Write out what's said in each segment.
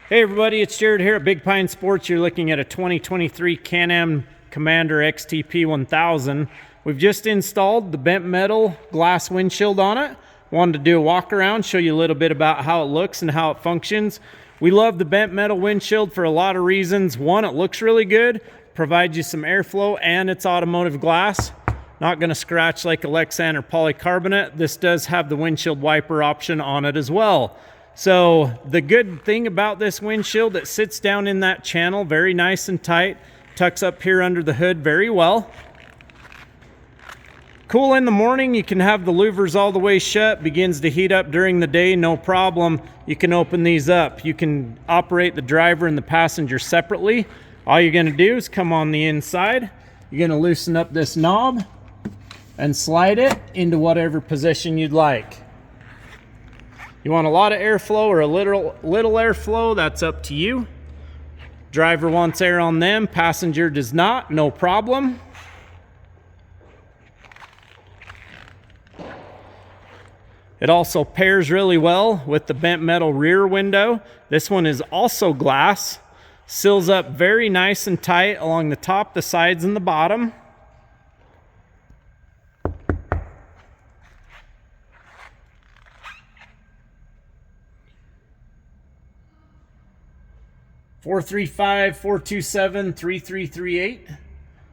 Hey everybody, it's Jared here at Big Pine Sports. You're looking at a 2023 Can-Am Commander XTP 1000. We've just installed the bent metal glass windshield on it. Wanted to do a walk around, show you a little bit about how it looks and how it functions. We love the bent metal windshield for a lot of reasons. One, it looks really good, provides you some airflow, and it's automotive glass. Not going to scratch like a Lexan or polycarbonate. This does have the windshield wiper option on it as well. So the good thing about this windshield, it sits down in that channel very nice and tight, tucks up here under the hood very well. Cool in the morning, you can have the louvers all the way shut, begins to heat up during the day, no problem. You can open these up. You can operate the driver and the passenger separately. All you're gonna do is come on the inside, you're gonna loosen up this knob and slide it into whatever position you'd like. You want a lot of airflow or a little airflow, that's up to you. Driver wants air on them, passenger does not, no problem. It also pairs really well with the bent metal rear window. This one is also glass, seals up very nice and tight along the top, the sides, and the bottom. (435-427-3338).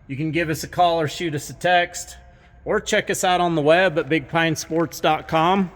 You can give us a call or shoot us a text, or check us out on the web at bigpinesports.com.